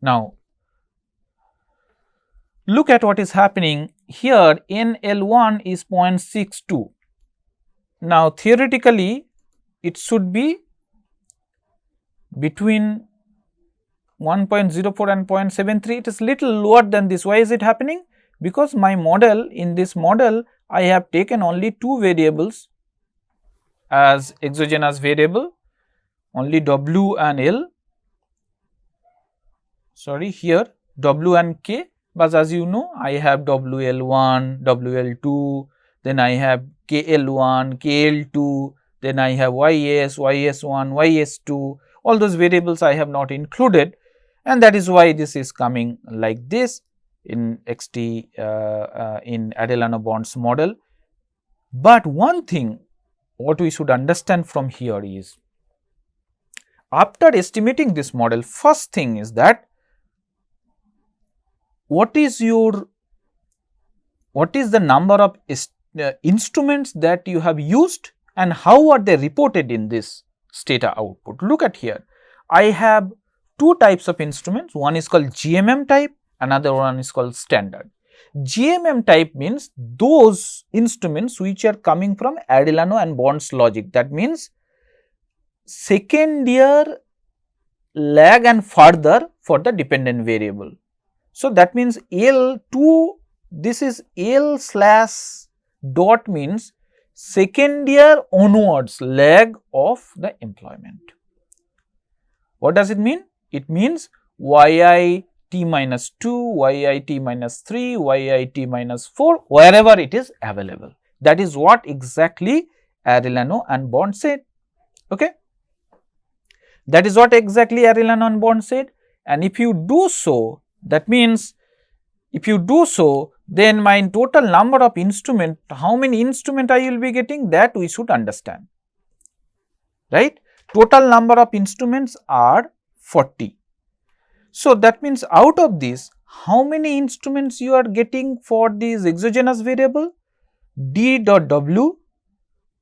Now, look at what is happening here. NL1 is 0.62. Now, theoretically, it should be between 1.04 and 0.73. It is little lower than this. Why is it happening? Because my model, in this model, I have taken only two variables as exogenous variable, only W and L, sorry, here W and K, but as you know, I have WL1, WL2, then I have KL1, KL2, then I have YS, YS1, YS2, all those variables I have not included, and that is why this is coming like this in XT in Arellano-Bonds model. But one thing what we should understand from here is, after estimating this model, first thing is that what is the number of instruments that you have used and how are they reported in this stata output. Look at here, I have two types of instruments, one is called GMM type, another one is called standard. GMM type means those instruments which are coming from Arellano and Bonds logic, that means second year lag and further for the dependent variable. So, that means L2, this is L slash dot means second year onwards lag of the employment. What does it mean? It means YI T minus 2, YI T minus 3, YI T minus 4, wherever it is available. That is what exactly Arellano and Bonds said. Okay? That is what exactly Arellano and Bonds said, and if you do so, that means if you do so, then my total number of instrument, how many instrument I will be getting, that we should understand, right. Total number of instruments are 40. So, that means out of this, how many instruments you are getting for this exogenous variable? D dot W,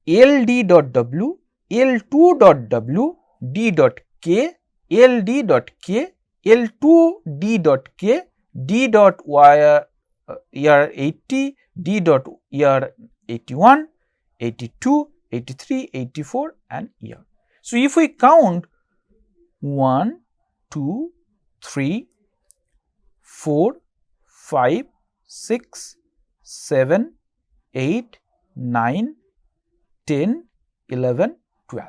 LD dot W, L2 dot W, D dot K, LD dot K, L2 D dot K, D dot year 80, D dot year 81, 82, 83, 84 and year. So, if we count 1, 2, 3, 4, 5, 6, 7, 8, 9, 10, 11, 12.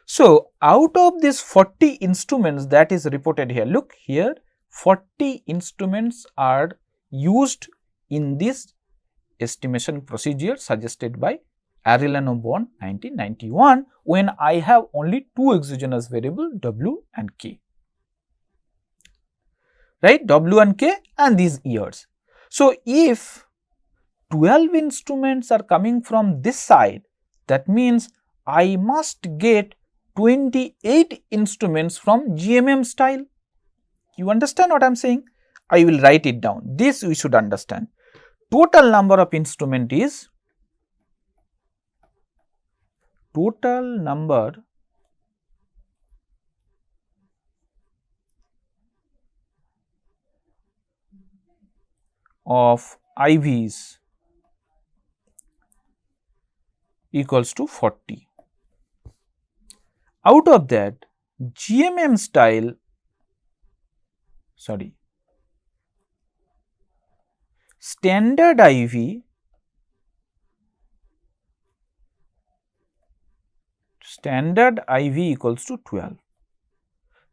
So, out of these 40 instruments that is reported here, look here, 40 instruments are used in this estimation procedure suggested by Arellano-Bond 1991, when I have only two exogenous variables W and K, right, W and K and these years. So, if 12 instruments are coming from this side, that means I must get 28 instruments from GMM style. You understand what I am saying? I will write it down. This we should understand. Total number of instrument is total number of IVs equals to 40. Out of that, GMM style, standard IV, equals to 12.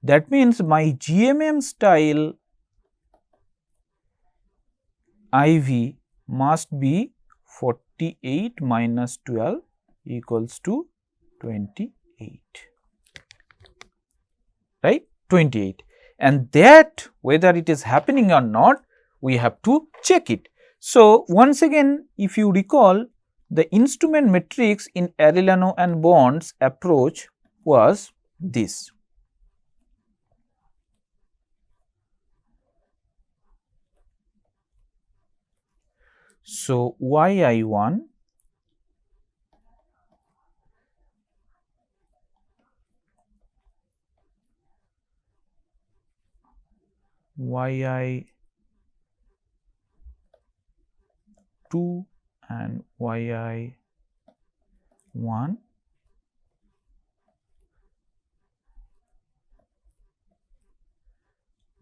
That means my GMM style IV must be 48 minus 12 equals to 28, right, 28, and that whether it is happening or not, we have to check it. So, once again, if you recall, the instrument matrix in Arellano and Bonds approach was this. So, YI1 yi 2 and yi 1,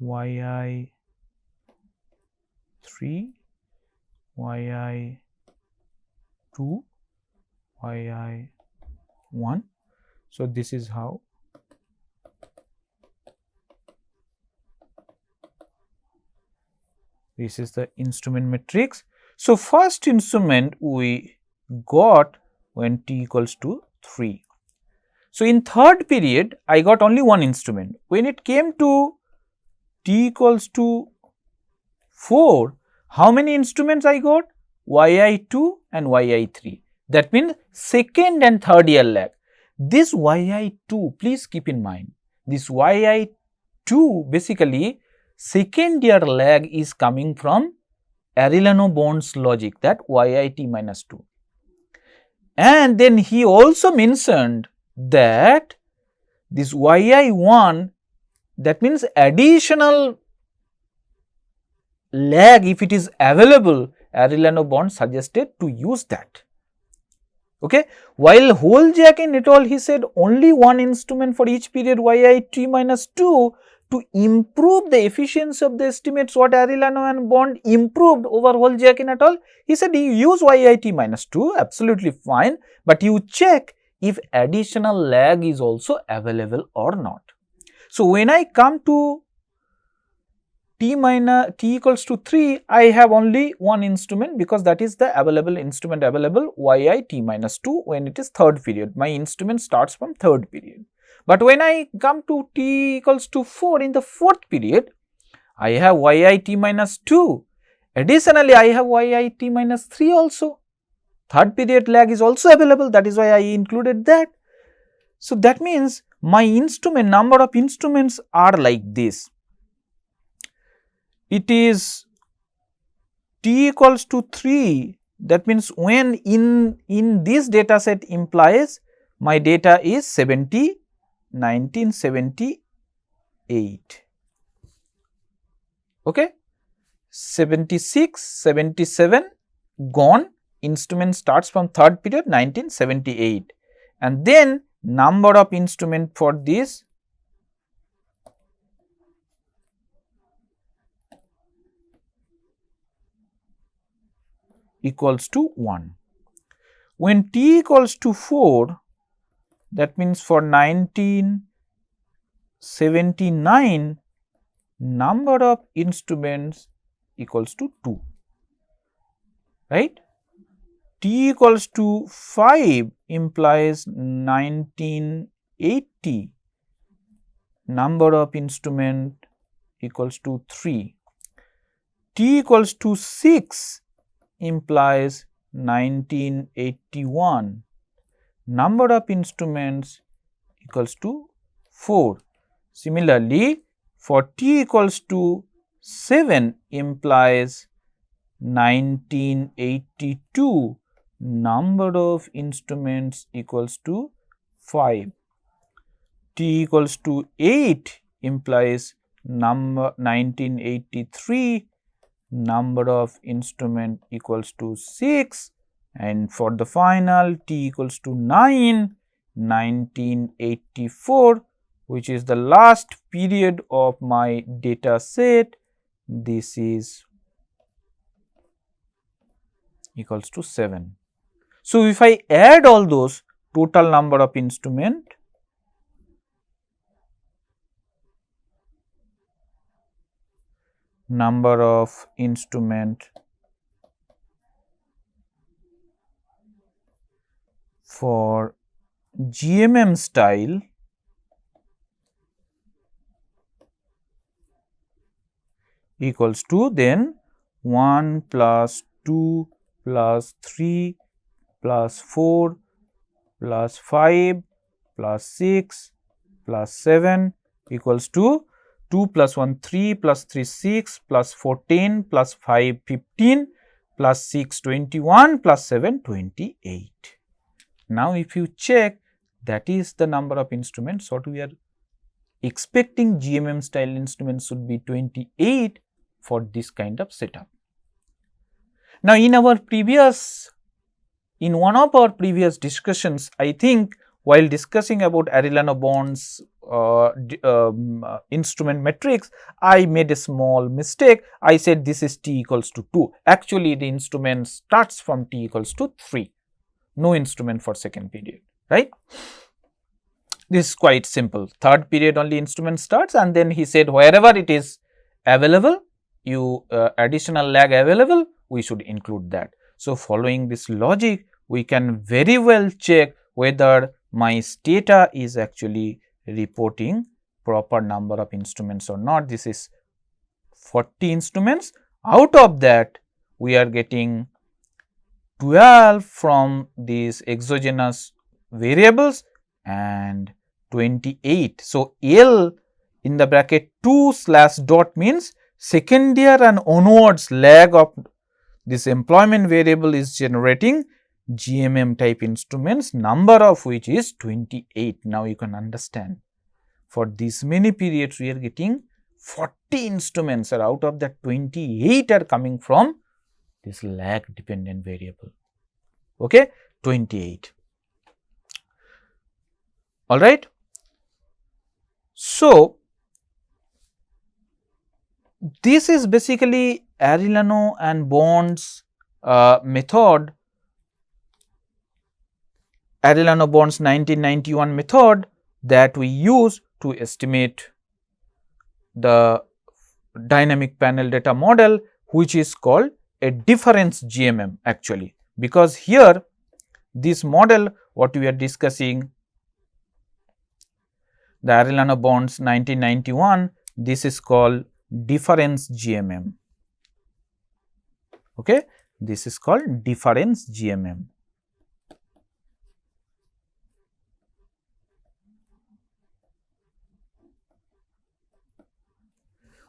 yi 3, yi 2, yi 1. So, this is how this is the instrument matrix. So, first instrument we got when t equals to 3. So, in third period I got only one instrument. When it came to t equals to 4, how many instruments I got? yi2 and yi3. That means second and third year lag. This yi2, please keep in mind, this yi2 basically second year lag is coming from Arellano-Bonds logic, that yit minus 2. And then he also mentioned that this yi1, that means additional lag, if it is available, Arellano-Bonds suggested to use that. Okay. While Holjak and et al, he said only one instrument for each period yit minus 2 to improve the efficiency of the estimates what Arellano and Bond improved over Holjak and et al. He said you use yit minus 2, absolutely fine, but you check if additional lag is also available or not. So, when I come to t equals to 3, I have only one instrument because that is the available instrument available yit minus 2 when it is third period. My instrument starts from third period. But when I come to t equals to 4 in the fourth period, I have yit minus 2. Additionally, I have yit minus 3 also. Third period lag is also available, that is why I included that. So, that means my instrument, number of instruments are like this. It is t equals to 3, that means when in this data set implies my data is 1978, okay, 76, 77 gone, instrument starts from third period 1978, and then number of instrument for this equals to 1. When t equals to 4, that means for 1979 number of instruments equals to 2, right. T equals to 5 implies 1980 number of instrument equals to 3. T equals to 6 implies 1981 number of instruments equals to 4. Similarly, for t equals to 7 implies 1982 number of instruments equals to 5. T equals to 8 implies number 1983 number of instrument equals to 6, and for the final t equals to 9, 1984, which is the last period of my data set, this is equals to 7. So, if I add all those, total number of instrument for GMM style equals to then 1 plus 2 plus 3 plus 4 plus 5 plus 6 plus 7 equals to 2 plus 1 3 plus 3 6 plus 4 10 plus 5 15 plus 6 21 plus 7 28. Now, if you check, that is the number of instruments what we are expecting GMM style instruments should be 28 for this kind of setup. Now, in one of our previous discussions, I think while discussing about Arellano-Bonds instrument matrix, I made a small mistake. I said this is t equals to 2. Actually, the instrument starts from t equals to 3. No instrument for second period, right? This is quite simple. Third period only instrument starts, and then he said wherever it is available, additional lag available, we should include that. So, following this logic, we can very well check whether my stata is actually reporting proper number of instruments or not. This is 40 instruments. Out of that, we are getting 12 from these exogenous variables and 28. So, L in the bracket 2/dot means second year and onwards lag of this employment variable is generating GMM type instruments, number of which is 28. Now, you can understand for this many periods we are getting 40 instruments, and out of that 28 are coming from this lag dependent variable, okay, 28. All right. So, this is basically Arellano and Bonds method, Arellano-Bonds 1991 method that we use to estimate the dynamic panel data model, which is called a difference GMM actually, because here this model what we are discussing, the Arellano-Bonds 1991, this is called difference GMM, okay, this is called difference GMM.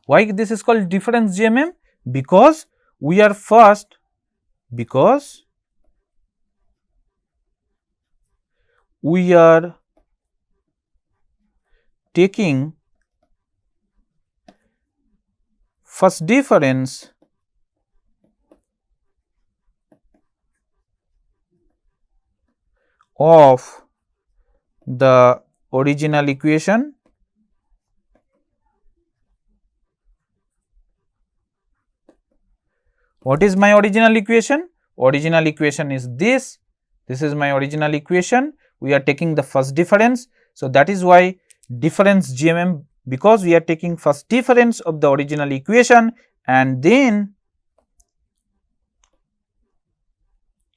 Why this is called difference GMM? Because we are taking first difference of the original equation What is my original equation? Original equation is this. This is my original equation. We are taking the first difference. So, that is why difference GMM, because we are taking first difference of the original equation and then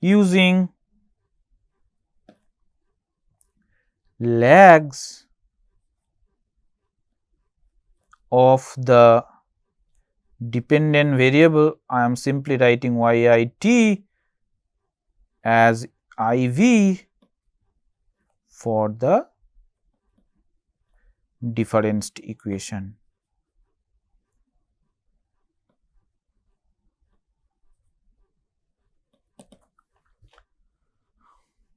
using lags of the dependent variable, I am simply writing YIT as IV for the differenced equation.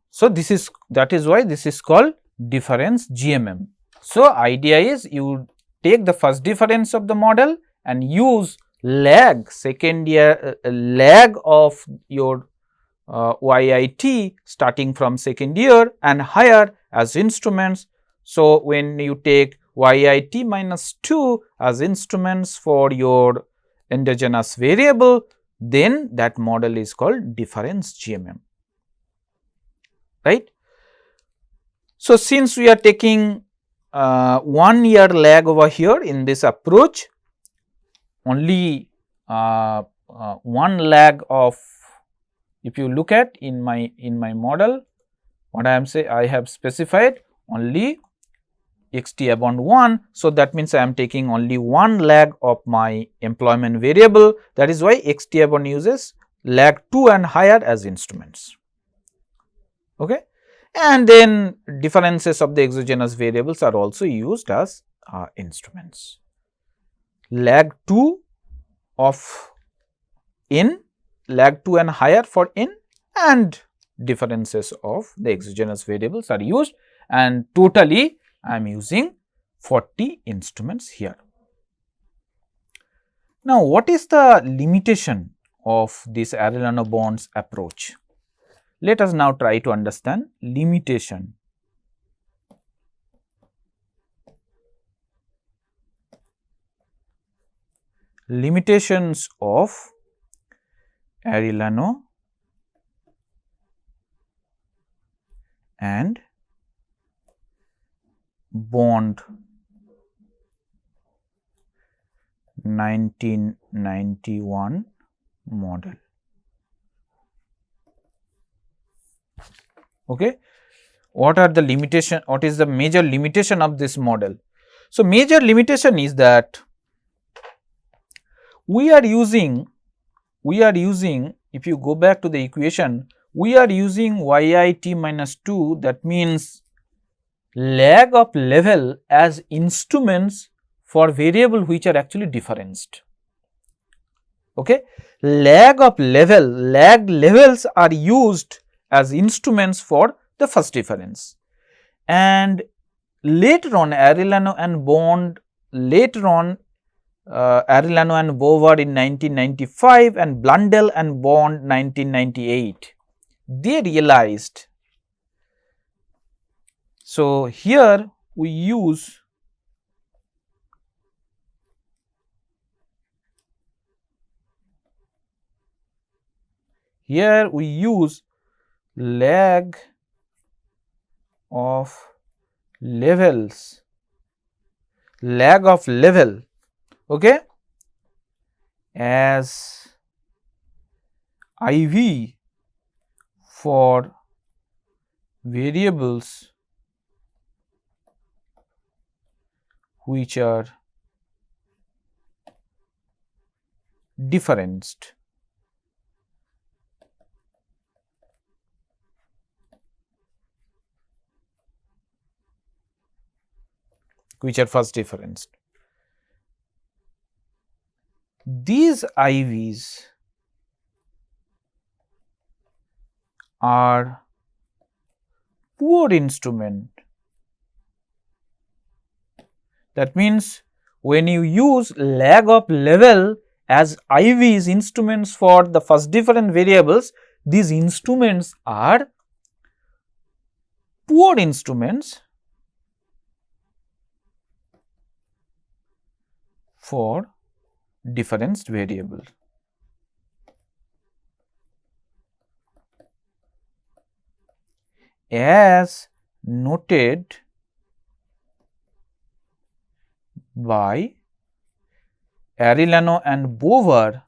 So, that is why this is called difference GMM. So, idea is you take the first difference of the model and use lag lag of your YIT starting from second year and higher as instruments. So, when you take YIT minus 2 as instruments for your endogenous variable, then that model is called difference GMM, right. So, since we are taking 1 year lag over here in this approach, only one lag of, if you look at in my model, what I am saying, I have specified only xt upon 1. So, that means I am taking only one lag of my employment variable, that is why xt upon uses lag 2 and higher as instruments. Okay. And then differences of the exogenous variables are also used as instruments. Lag 2 of in, lag 2 and higher for in, and differences of the exogenous variables are used, and totally I am using 40 instruments here. Now, what is the limitation of this Arellano bonds approach? Let us now try to understand limitation. Limitations of Arellano and bond 1991 model. Okay. What are the limitation? What is the major limitation of this model? So, major limitation is that we are using, if you go back to the equation, we are using yit minus 2, that means lag of level as instruments for variable which are actually differenced. Okay. Lag levels are used as instruments for the first difference, and later on Arellano and Bond, Arellano and Bower in 1995 and Blundell and Bond 1998, they realized. So, here we use lag of level, okay, as IV for variables which are differenced. Which are first differenced. These IVs are poor instrument. That means, when you use lag of level as IVs instruments for the first different variables, these instruments are poor instruments for differenced variable. As noted by Arellano and Bower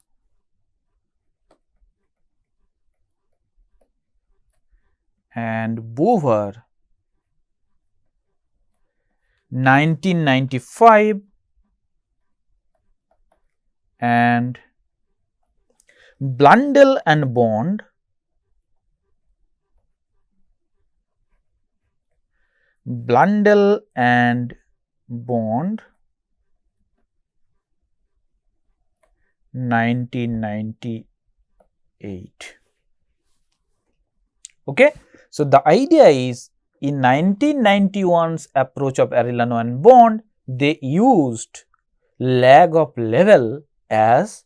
and 1995 and Blundell and Bond 1998. Okay. So, the idea is, in 1991's approach of Arellano and Bond, they used lag of level as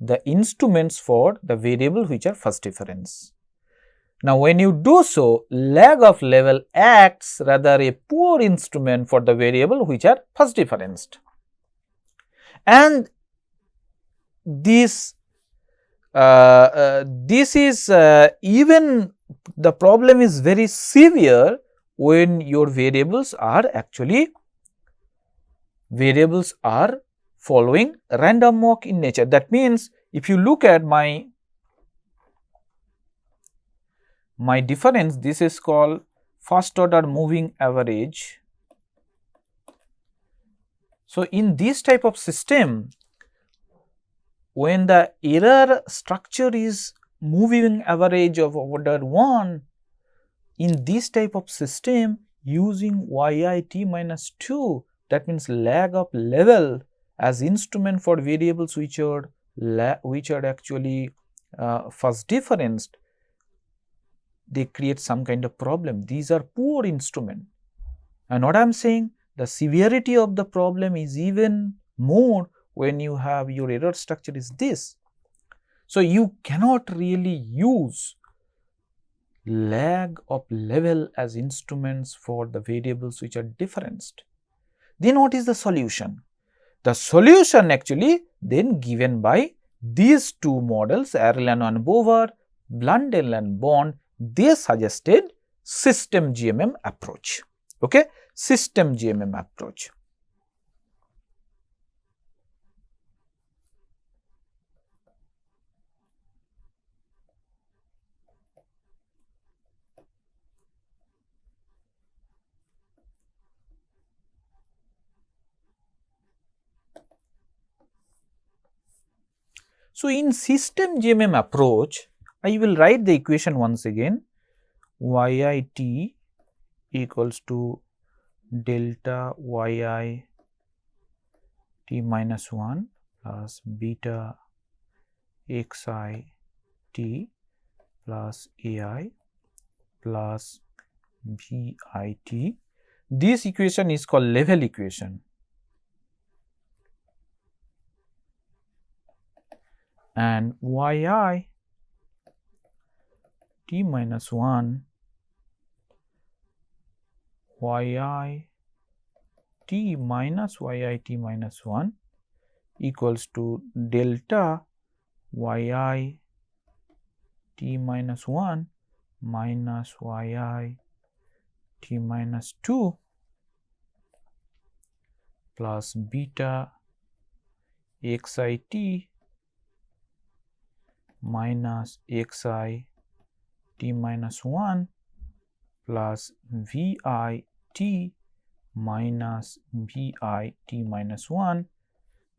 the instruments for the variable which are first difference. Now, when you do so, lag of level acts rather a poor instrument for the variable which are first differenced, and this is even the problem is very severe when your variables are following random walk in nature. That means, if you look at my difference, this is called first order moving average. So, in this type of system, when the error structure is moving average of order 1, in this type of system using yit minus 2, that means lag of level as instrument for variables which are actually first differenced, they create some kind of problem. These are poor instrument, and what I am saying, the severity of the problem is even more when you have your error structure is this. So, you cannot really use lag of level as instruments for the variables which are differenced. Then what is the solution? The solution actually then given by these two models, Arellano and Bower, Blundell and Bond, they suggested system GMM approach. Okay, system GMM approach. So, in system GMM approach, I will write the equation once again, YIT equals to delta yi t minus 1 plus beta xi t plus ai plus vit. This equation is called level equation, and yi t minus 1 yi t minus yi t minus 1 equals to delta yi t minus 1 minus yi t minus 2 plus beta xi t minus xi t minus 1 plus vi t minus vi t minus 1.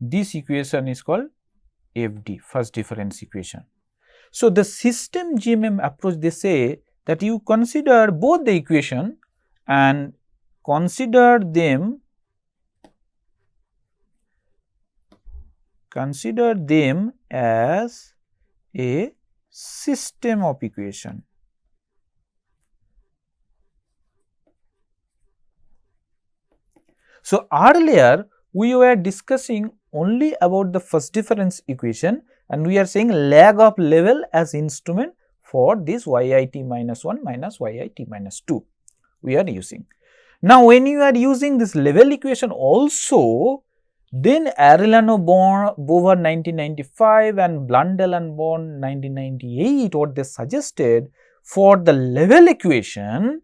This equation is called FD, first difference equation. So, the system GMM approach, they say that you consider both the equation and consider them as a system of equation. So, earlier we were discussing only about the first difference equation, and we are saying lag of level as instrument for this yit minus 1 minus yit minus 2 we are using. Now, when you are using this level equation also, then Arellano Bower 1995 and Blundell and Bond 1998, what they suggested for the level equation,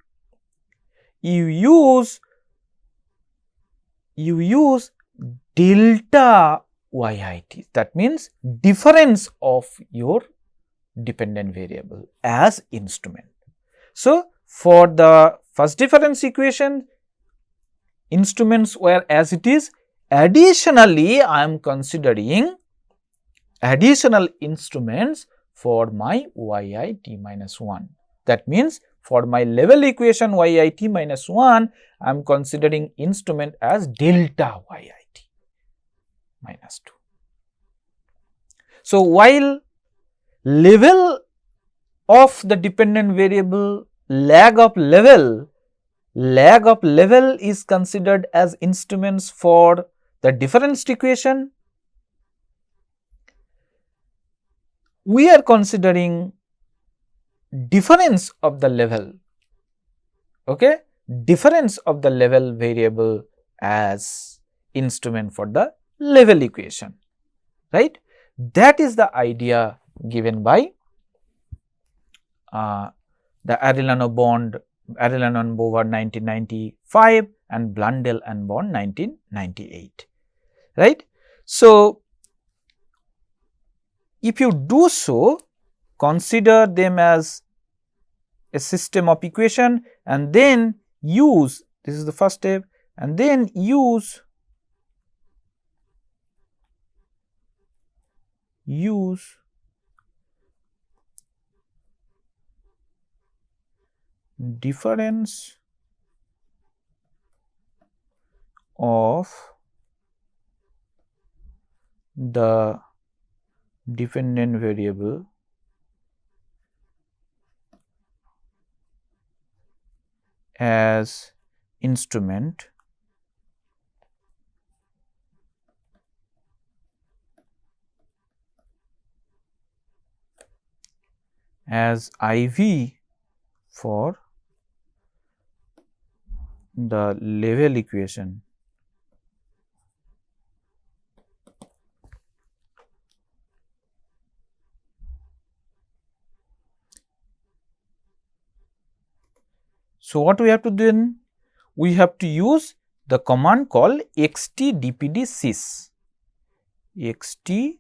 you use delta yit, that means difference of your dependent variable as instrument. So, for the first difference equation, instruments were as it is. Additionally, I am considering additional instruments for my yit minus 1. That means, for my level equation yit minus 1, I am considering instrument as delta yit minus 2. So, while level of the dependent variable lag of level is considered as instruments for the difference equation, we are considering difference of the level, okay, difference of the level variable as instrument for the level equation, right. That is the idea given by the Arellano and Bower 1995 and Blundell and Bond 1998, right. So, if you do so, consider them as a system of equation and then use, this is the first step, and then use difference of the dependent variable as instrument as IV for the level equation. So, what we have to do then? We have to use the command called xtdpdsys. xtdpdsys.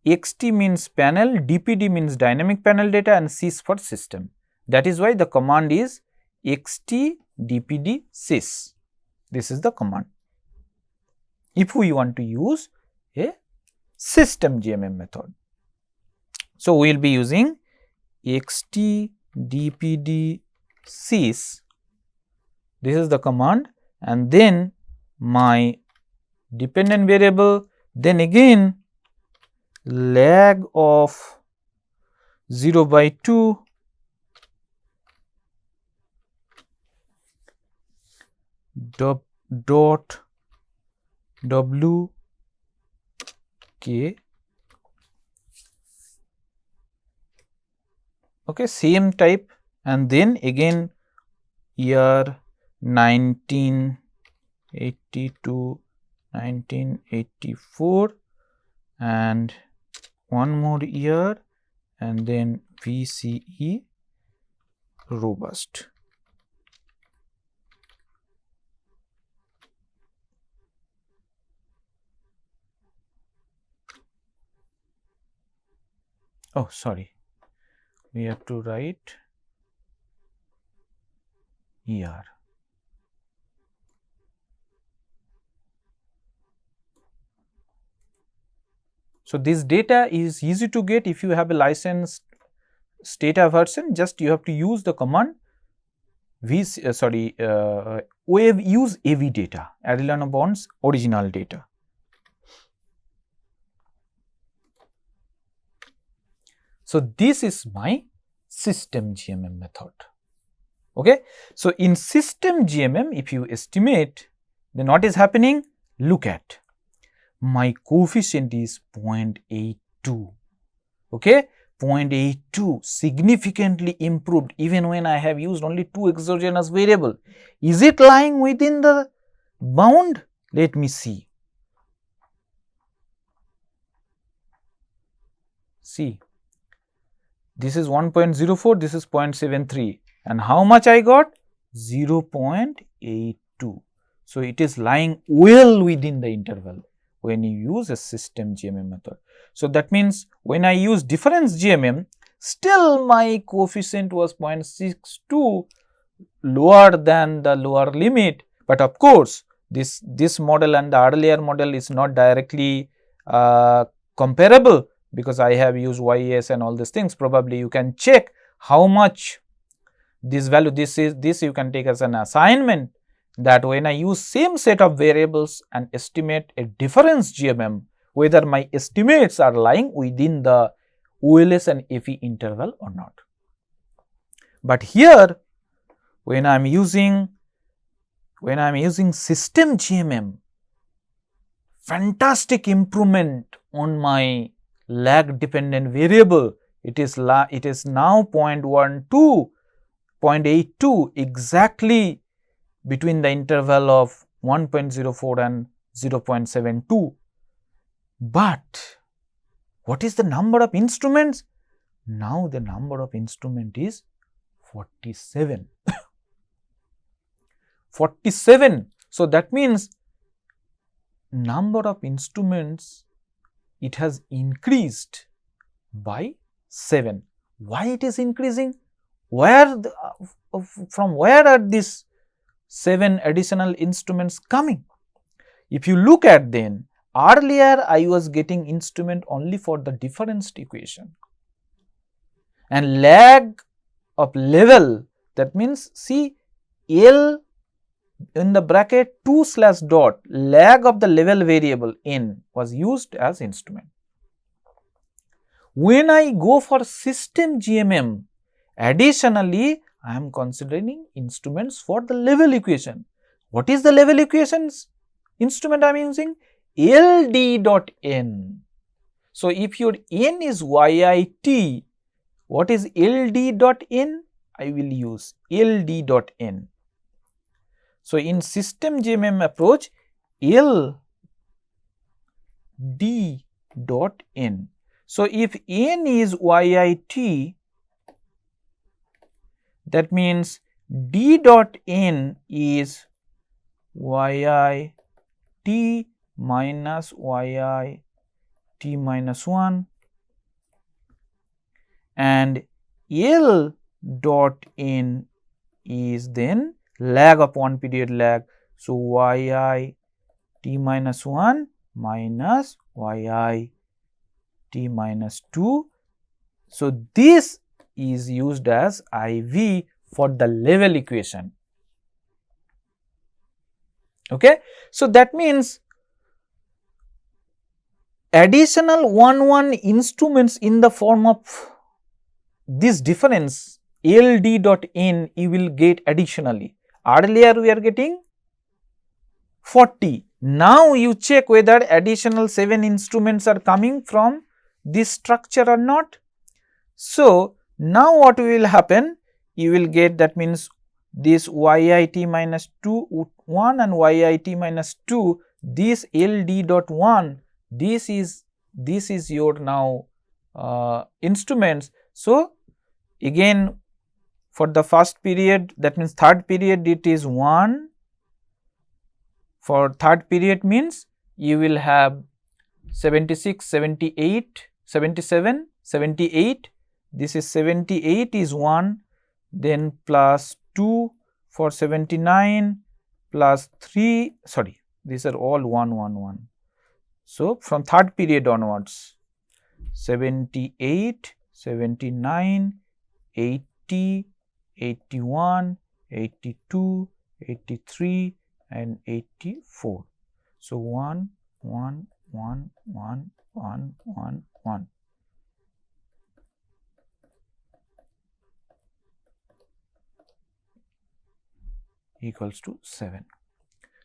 xt means panel, dpd means dynamic panel data, and sys for system. That is why the command is xtdpdsys. This is the command. If we want to use a system GMM method. So, we will be using xtdpdsys. This is the command, and then my dependent variable, then again lag of 0/2 dot w k. Okay, same type, and then again year 1980 to 1984 and one more year, and then VCE robust. Oh, sorry, we have to write year. So, this data is easy to get if you have a licensed Stata version. Just you have to use the command use AV data, Arellano bonds original data. So, this is my system GMM method. Okay. So, in system GMM, if you estimate, then what is happening? Look at my coefficient is 0.82. Okay. 0.82 significantly improved even when I have used only 2 exogenous variable. Is it lying within the bound? Let me see. See, this is 1.04, this is 0.73, and how much I got? 0.82. So, it is lying well within the interval when you use a system GMM method. So, that means when I use difference GMM, still my coefficient was 0.62, lower than the lower limit, but of course, this model and the earlier model is not directly comparable, because I have used YES and all these things. Probably you can check how much this value, this you can take as an assignment, that when I use same set of variables and estimate a difference GMM, whether my estimates are lying within the OLS and FE interval or not. But here, when I am using system GMM, fantastic improvement on my lag dependent variable. It is now 0.12, 0.82, exactly between the interval of 1.04 and 0.72. But what is the number of instruments? Now the number of instrument is 47. 47. So, that means number of instruments, it has increased by 7. Why it is increasing? From where are these 7 additional instruments coming? If you look at, then earlier I was getting instrument only for the differential equation, and lag of level, that means see L in the bracket 2/dot, lag of the level variable n was used as instrument. When I go for system GMM, additionally I am considering instruments for the level equation. What is the level equations instrument I am using? LD dot n. So, if your n is YIT, what is LD dot n? I will use LD dot n. So, in system GMM approach, LD dot n. So, if n is YIT, that means D dot n is YIT minus YIT minus 1, and L dot n is then lag of 1 period lag. So, YIT minus 1 minus YIT minus 2. So, this is used as IV for the level equation. Okay. So, that means additional 1 instruments in the form of this difference LD dot n you will get additionally. Earlier we are getting 40. Now you check whether additional 7 instruments are coming from this structure or not. So, now what will happen? You will get, that means this YIT minus 2 1 and YIT minus 2, this LD dot 1, this is your now instruments. So, again for the first period, that means third period, it is 1. For third period means you will have 76, 78, 77, 78, this is 78 is 1, then plus 2 for 79 plus 3, sorry, these are all 1, 1, 1. So, from third period onwards, 78, 79, 80, 81, 82, 83 and 84. So, 1, 1, 1, 1, 1, 1, 1. Equals to 7.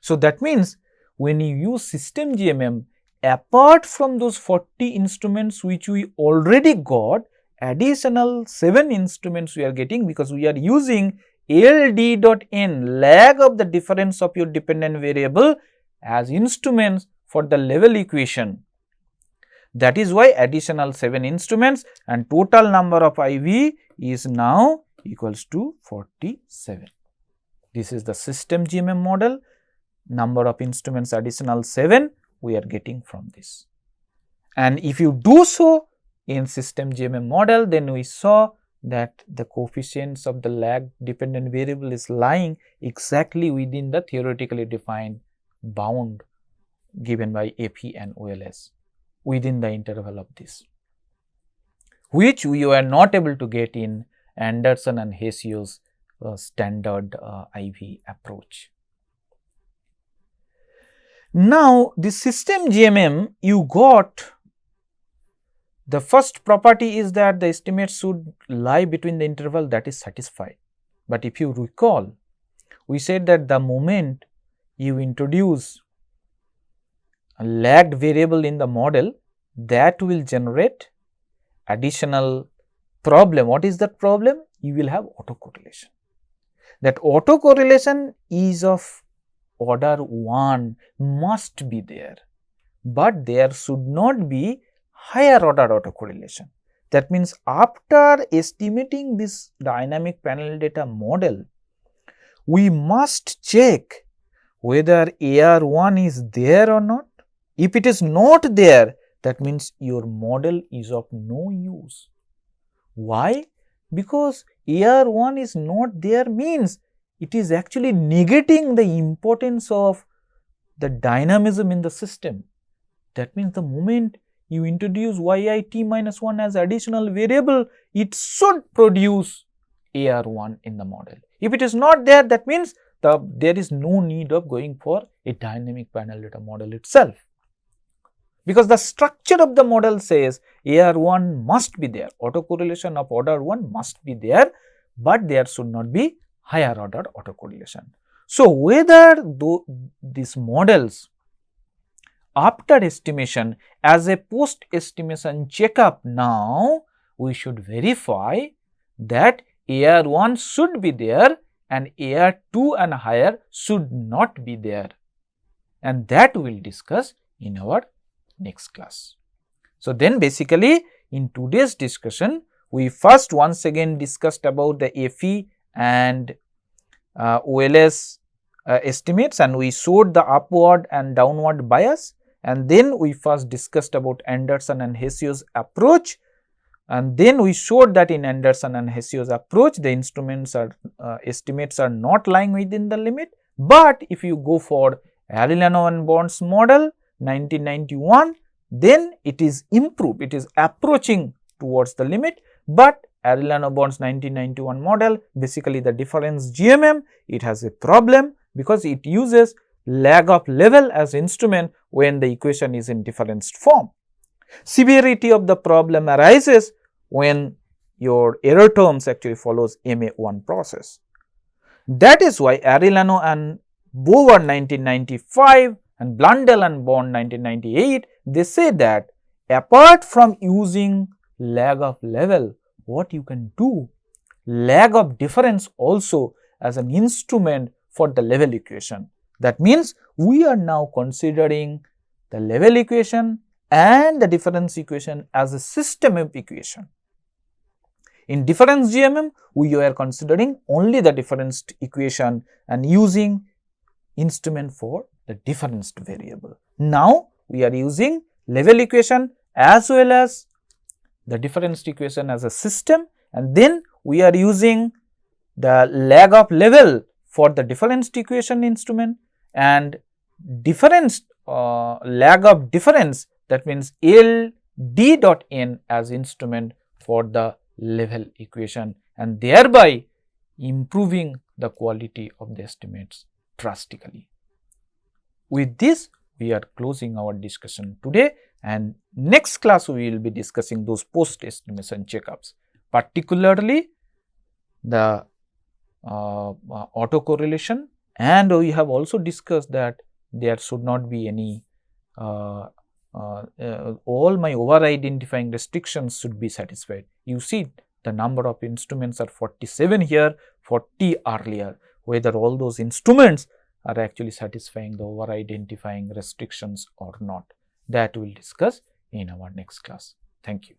So, that means when you use system GMM, apart from those 40 instruments which we already got, additional 7 instruments we are getting, because we are using LD dot n, lag of the difference of your dependent variable, as instruments for the level equation. That is why additional 7 instruments, and total number of IV is now equals to 47. This is the system GMM model, number of instruments additional 7 we are getting from this. And if you do so in system GMM model, then we saw that the coefficients of the lag dependent variable is lying exactly within the theoretically defined bound given by AP and OLS within the interval of this, which we were not able to get in Anderson and Hessio's standard IV approach. Now, the system GMM, you got the first property is that the estimate should lie between the interval that is satisfied. But if you recall, we said that the moment you introduce a lagged variable in the model, that will generate additional problem. What is that problem? You will have autocorrelation. That autocorrelation is of order 1, must be there, but there should not be higher order autocorrelation. That means, after estimating this dynamic panel data model, we must check whether AR1 is there or not. If it is not there, that means your model is of no use. Why? Because AR1 is not there means it is actually negating the importance of the dynamism in the system. That means, the moment you introduce YIT minus 1 as additional variable, it should produce AR1 in the model. If it is not there, that means there is no need of going for a dynamic panel data model itself, because the structure of the model says AR1 must be there, autocorrelation of order 1 must be there, but there should not be higher order autocorrelation. So, whether these models after estimation as a post estimation checkup, now we should verify that AR1 should be there and AR2 and higher should not be there, and that we will discuss in our next class. So, then basically in today's discussion, we first once again discussed about the FE and OLS estimates, and we showed the upward and downward bias, and then we first discussed about Anderson and Hessio's approach, and then we showed that in Anderson and Hessio's approach the instruments are estimates are not lying within the limit, but if you go for Arellano and Bourne's model 1991, then it is improved, it is approaching towards the limit, but Arellano-Bourne's 1991 model, basically the difference GMM, it has a problem because it uses lag of level as instrument when the equation is in differenced form. Severity of the problem arises when your error terms actually follows MA1 process. That is why Arellano and Bower 1995 and Blundell and Bourne 1998, they say that apart from using lag of level, what you can do, lag of difference also as an instrument for the level equation. That means we are now considering the level equation and the difference equation as a system of equation. In difference GMM, we are considering only the difference equation and using instrument for the difference variable. Now we are using level equation as well as the difference equation as a system, and then we are using the lag of level for the difference equation instrument and difference lag of difference, that means LD dot n as instrument for the level equation, and thereby improving the quality of the estimates drastically. With this, we are closing our discussion today, and next class we will be discussing those post estimation checkups, particularly the autocorrelation, and we have also discussed that there should not be any all my over identifying restrictions should be satisfied. You see the number of instruments are 47 here, 40 earlier, whether all those instruments are actually satisfying the over identifying restrictions or not. That we will discuss in our next class. Thank you.